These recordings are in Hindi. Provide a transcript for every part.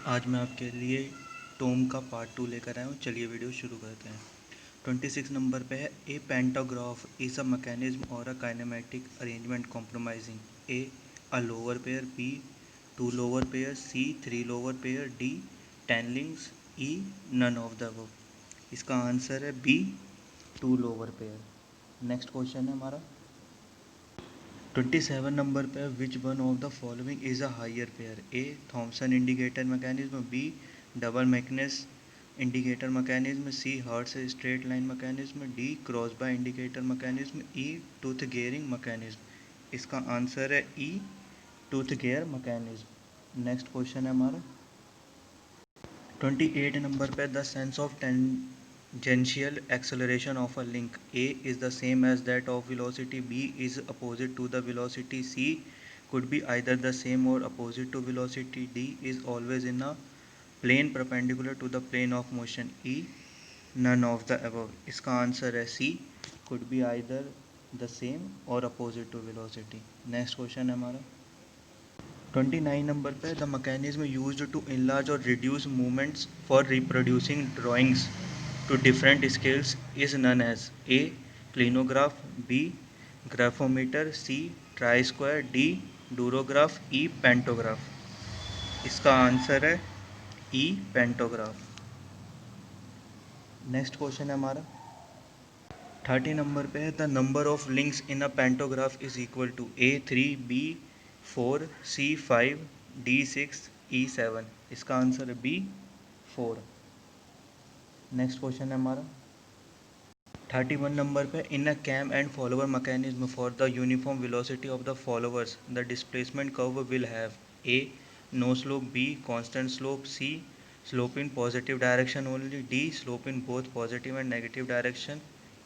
आज मैं आपके लिए टोम का पार्ट 2 लेकर आया हूँ। चलिए वीडियो शुरू करते हैं। 26 नंबर पे है A pantograph is a mechanism or a kinematic arrangement comprising A a lower pair, B 2 lower pair, C 3 lower pair, D 10 links, E none of the above. इसका आंसर है B 2 lower pair. Next question है हमारा 27 नंबर पे which one of the following is a higher pair, A Thomson indicator mechanism, B double McInnes indicator mechanism, C Hart's straight line mechanism, D Crosby indicator mechanism, E tooth gearing mechanism. इसका आंसर है E tooth gear mechanism. Next question है हमारा 28 नंबर पे the sense of tangential acceleration of a link, a is the same as that of velocity, b is opposite to the velocity, c could be either the same or opposite to velocity, d is always in a plane perpendicular to the plane of motion, e none of the above। इसका आंसर है c could be either the same or opposite to velocity। Next question है हमारा 29 नंबर पे the mechanism used to enlarge or reduce movements for reproducing drawings to different scales is known as a clinograph, b graphometer, c tri-square, d durograph, e pantograph। इसका आंसर है ई पेंटोग्राफ। नेक्स्ट क्वेश्चन है हमारा 30 नंबर पे है the number of links in a pantograph is equal to a 3, B 4, C 5, D 6, E 7। इसका आंसर है बी 4। नेक्स्ट क्वेश्चन है हमारा 31 नंबर पे in a cam and follower mechanism for the uniform velocity of the followers the displacement curve will have A no slope, B constant slope, C slope in positive direction only, D slope in both positive and negative direction,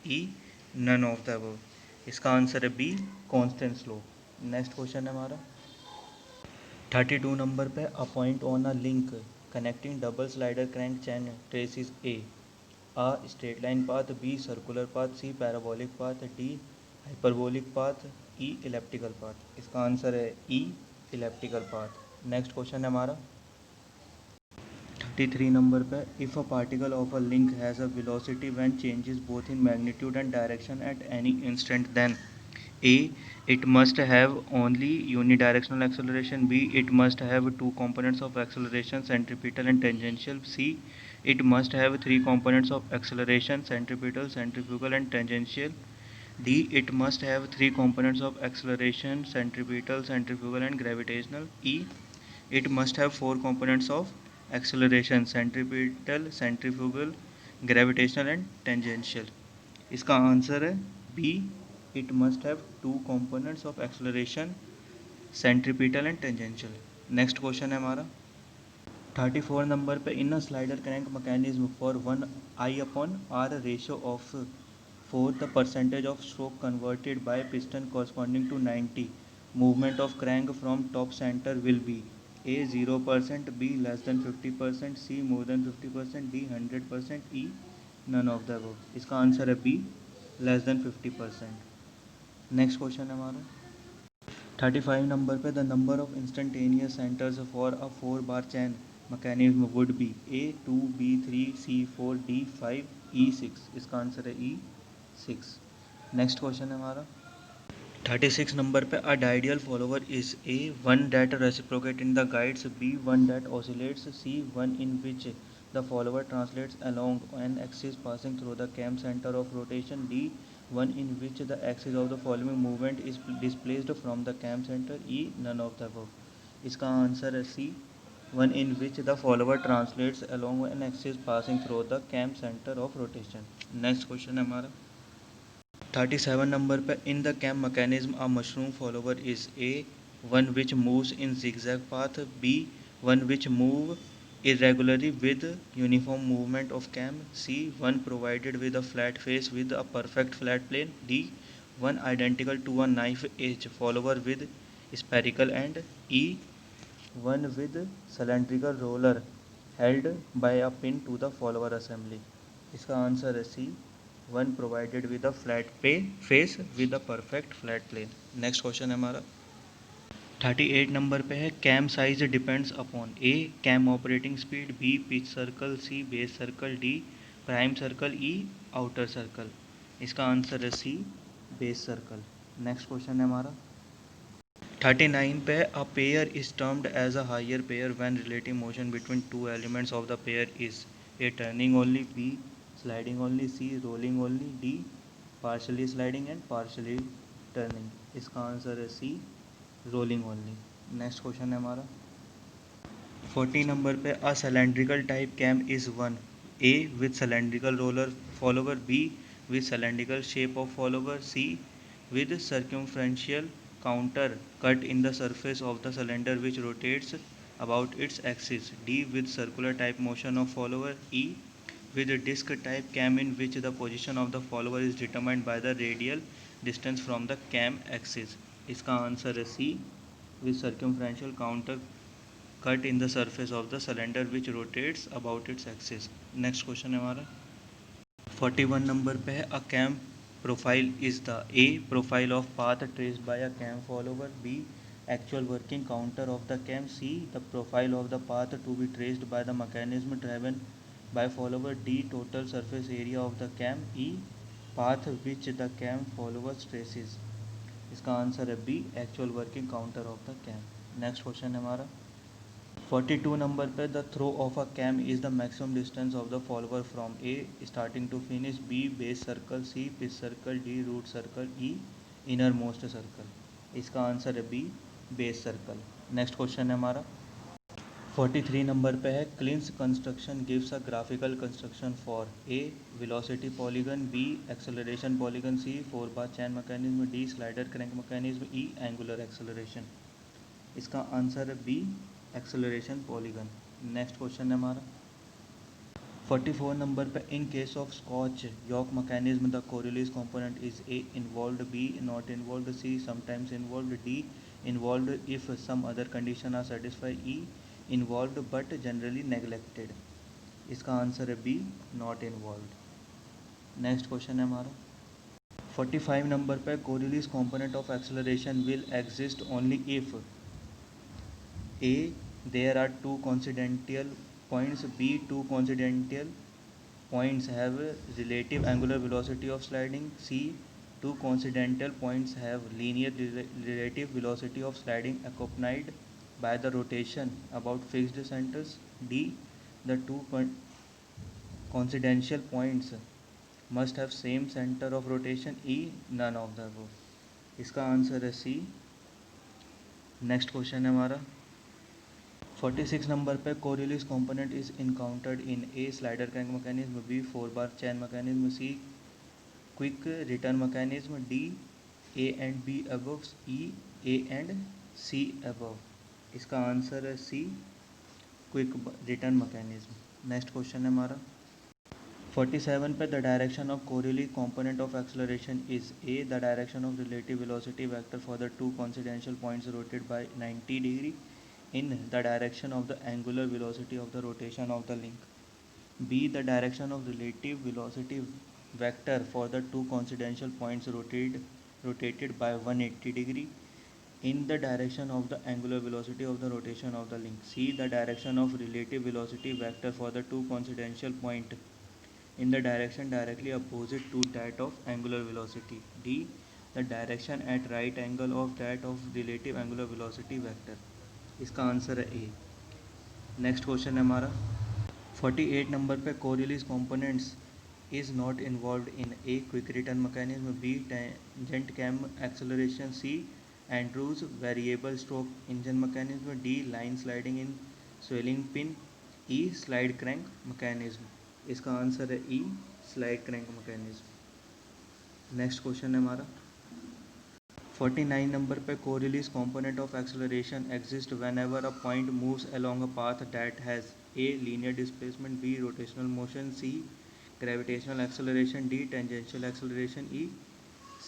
E none of the above. इसका आंसर है B constant slope. Next question है हमारा 32 नंबर पे a point on a link connecting double slider crank chain traces A A straight line path, B circular path, C parabolic path, D hyperbolic path, E elliptical path। इसका आंसर है E elliptical path। Next question है हमारा 33 नंबर पे if a particle of a link has a velocity when changes both in magnitude and direction at any instant then A it must have only unidirectional acceleration, B it must have two components of acceleration centripetal and tangential, C it must have three components of acceleration centripetal, centrifugal and tangential, D it must have three components of acceleration centripetal, centrifugal and gravitational, E it must have four components of acceleration centripetal, centrifugal, gravitational and tangential। इसका आंसर है B it must have two components of acceleration centripetal and tangential. Next question है हमारा 34 नंबर पे in a slider crank mechanism for 1I/R ratio of 4 the percentage of stroke converted by piston corresponding to 90 movement of crank from top centre will be A 0%, B less than 50%, C more than 50%, D 100%, E none of the above. इसका आंसर है B less than 50%। Next question है हमारा 35 नंबर पे the number of instantaneous centres for a 4 bar chain mechanism would be a 2, B 3, C 4, D 5, E 6। इसका आंसर है ई 6। नेक्स्ट क्वेश्चन है हमारा 36 नंबर पे a radial follower is A one that reciprocate in the guides, B one that oscillates, C one in which the follower translates along an axis passing through the cam center of rotation, D one in which the axis of the following movement is displaced from the cam center, E none of the above। इसका आंसर है सी one in which the follower translates along an axis passing through the cam center of rotation। Next question है हमारा 37 नंबर पे in the cam mechanism a mushroom follower is A one which moves in zigzag path, B one which move irregularly with uniform movement of cam, C one provided with a flat face with a perfect flat plane, D one identical to a knife edge follower with spherical end, E one with cylindrical roller held by a pin to the follower assembly। इसका आंसर है C one provided with a flat पे face with a perfect flat plane. Next question है हमारा 38 नंबर पे है cam size depends upon A cam operating speed, B pitch circle, C base circle, D prime circle, E outer circle. इसका आंसर है C base circle. Next question है हमारा 39 पे a pair is termed as a higher pair when relative motion between two elements of the pair is A turning only, B sliding only, C rolling only, D partially sliding and partially turning. इसका आंसर है C rolling only. Next question है हमारा 40 नंबर पे a cylindrical type cam is one A with cylindrical roller follower, B with cylindrical shape of follower, C with circumferential counter cut in the surface of the cylinder which rotates about its axis, D with circular type motion of follower, E with a disc type cam in which the position of the follower is determined by the radial distance from the cam axis। इसका आंसर है सी with circumferential counter cut in the surface of the cylinder which rotates about its axis। Next question है हमारा 41 नंबर पे है a cam profile is the A profile of path traced by a cam follower, B actual working contour of the cam, C the profile of the path to be traced by the mechanism driven by follower, D total surface area of the cam, E path which the cam followers traces. इसका आंसर है B actual working contour of the cam. Next question है हमारा 42 नंबर पे the throw of a cam is the maximum distance of the follower from A starting to finish, B base circle, C pitch circle, D root circle, E inner most circle. इसका आंसर है B base circle. Next question है हमारा 43 नंबर पे है Klein's construction gives a graphical construction for A velocity polygon, B acceleration polygon, C four bar chain mechanism, D slider crank mechanism, E angular acceleration. इसका आंसर है B acceleration polygon. Next question है हमारा 44 नंबर पे in case of scotch yoke mechanism the Coriolis component is A involved, B not involved, C sometimes involved, D involved if some other condition are satisfy, E involved but generally neglected. इसका आंसर है B not involved. Next question है हमारा 45 नंबर पे Coriolis component of acceleration will exist only if A. There are two coincidental points. B. Two coincidental points have relative angular velocity of sliding. C. Two coincidental points have linear relative velocity of sliding accompanied by the rotation about fixed centers. D. The two coincidental points must have same center of rotation. E. None of the above। इसका आंसर है सी। नेक्स्ट क्वेश्चन है हमारा 46 नंबर पे Coriolis component is encountered in A slider crank mechanism, B four bar chain mechanism, C quick return mechanism, D A and B above, E A and C above. इसका आंसर है C quick return mechanism. Next question है हमारा 47 पे the direction of Coriolis component of acceleration is A the direction of relative velocity vector for the two coincidental points rotate by 90 degree in the direction of the angular velocity of the rotation of the link, b the direction of relative velocity vector for the two coincidential points rotated by 180 degree in the direction of the angular velocity of the rotation of the link, c the direction of relative velocity vector for the two coincidential point in the direction directly opposite to that of angular velocity, d the direction at right angle of that of relative angular velocity vector। इसका आंसर है ए। नेक्स्ट क्वेश्चन है हमारा 48 नंबर पे Coriolis components is not involved in A quick return mechanism, B tangent cam acceleration, C Andrews variable stroke engine mechanism, D line sliding in swelling pin, E slide crank mechanism. इसका आंसर है E slide crank mechanism. Next question है हमारा 49 नंबर पे Coriolis component of acceleration exists whenever a point moves along a path that has a linear displacement, b rotational motion, c gravitational acceleration, d tangential acceleration, e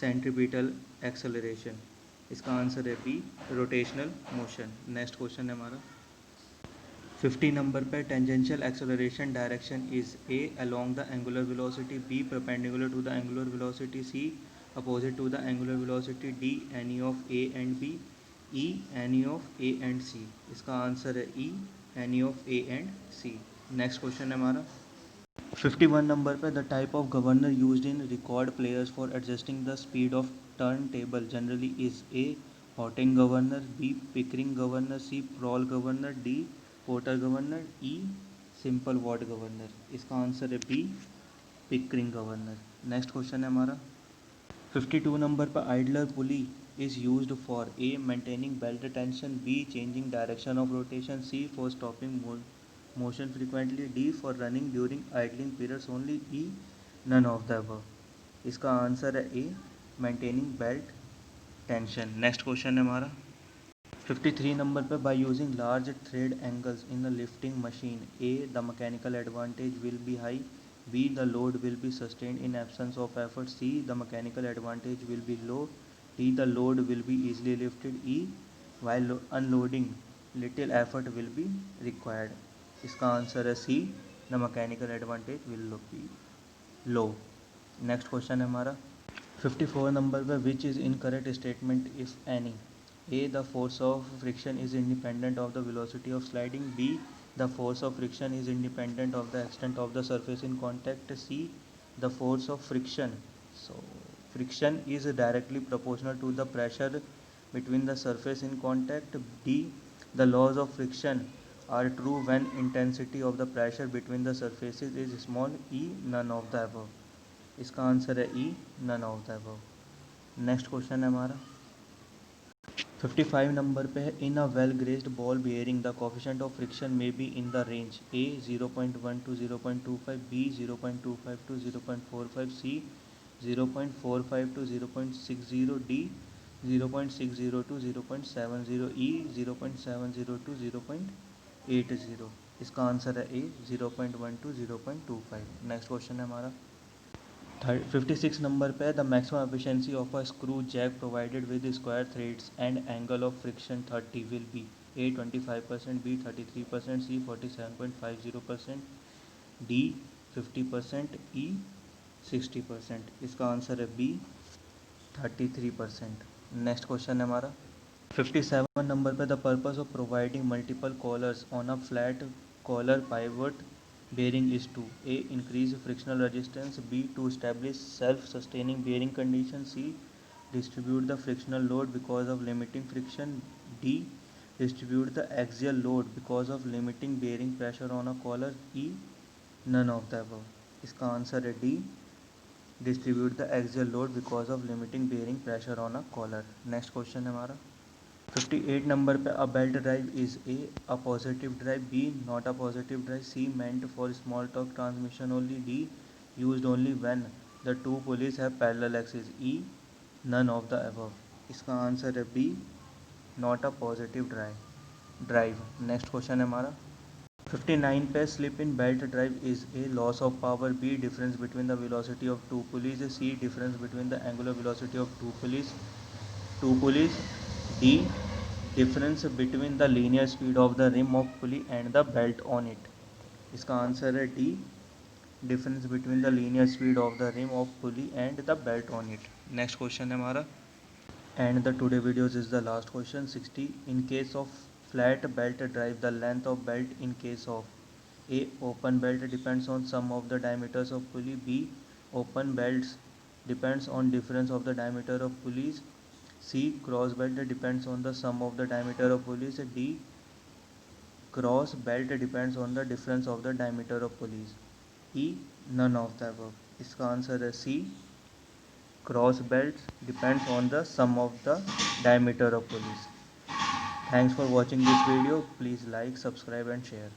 centripetal acceleration। इसका आंसर है B rotational motion. Next question है हमारा 50 नंबर पे tangential acceleration direction is A along the angular velocity, b perpendicular to the angular velocity, c opposite to the angular velocity, d any of a and b, E any of A and C. इसका आंसर है E any of A and C. Next question है हमारा 51 नंबर पे the type of governor used in record players for adjusting the speed of turn table generally is A Hartung governor, B Pickering governor, C Proell governor, D Porter governor, E simple Watt governor. इसका आंसर है बी पिकरिंग गवर्नर। नेक्स्ट क्वेश्चन है हमारा 52 नंबर पर idler pulley is used for A maintaining belt tension, B changing direction of rotation, C for stopping motion frequently, D for running during idling periods only, E none of the above। इसका आंसर है A maintaining belt tension. Next question है हमारा 53 नंबर पे by using large thread angles in the lifting machine A the mechanical advantage will be high, B the load will be sustained in absence of effort, C the mechanical advantage will be low, D the load will be easily lifted, E while unloading little effort will be required। इसका आंसर है C the mechanical advantage will be low। Next question है हमारा 54 नंबर पे which is incorrect statement if any. A the force of friction is independent of the velocity of sliding, B the force of friction is independent of the extent of the surface in contact, C the force of friction, so friction is directly proportional to the pressure between the surface in contact, D the laws of friction are true when intensity of the pressure between the surfaces is small, E none of the above। इसका आंसर है E none of the above। Next question है हमारा 55 नंबर पे है in a well greased ball bearing the coefficient of friction may be in the range A 0.1 to 0.25, B 0.25 to 0.45, C 0.45 to 0.60, D 0.60 to 0.70, E 0.70 to 0.80। इसका आंसर है ए 0.1 to 0.25। नेक्स्ट क्वेश्चन है हमारा 56 नंबर पे the maximum efficiency of a screw jack provided with square threads and angle of friction 30 will be A 25%, B 33%, C 47.50%, D 50%, E 60%। इसका आंसर है बी 33%। नेक्स्ट क्वेश्चन है हमारा 57 नंबर पे the purpose of providing multiple collars on a flat collar pivot bearing is to A increase frictional resistance, B to establish self-sustaining bearing condition, C distribute the frictional load because of limiting friction, D distribute the axial load because of limiting bearing pressure on a collar, E none of the above। इसका आंसर है D distribute the axial load because of limiting bearing pressure on a collar। Next question है हमारा 58 नंबर पे a belt drive is A a positive drive, B not a positive drive, C meant for small torque transmission only, D used only when the two pulleys have parallel axis, E none of the above. इसका आंसर है B not a positive drive. Next question है हमारा 59 पे slip in belt drive is A loss of power, B difference between the velocity of two pulleys, C difference between the angular velocity of two pulleys, D difference between the linear speed of the rim of pulley and the belt on it। इसका आंसर है D difference between the linear speed of the rim of pulley and the belt on it। Next question है हमारा and the today videos is the last question 60 in case of flat belt drive the length of belt in case of A open belt depends on sum of the diameters of pulley, B open belts depends on difference of the diameter of pulleys, C cross belt depends on the sum of the diameter of pulleys, D cross belt depends on the difference of the diameter of pulleys, E none of the above। इसका आंसर है C cross belts depends on the sum of the diameter of pulleys। Thanks for watching this video, please like, subscribe and share।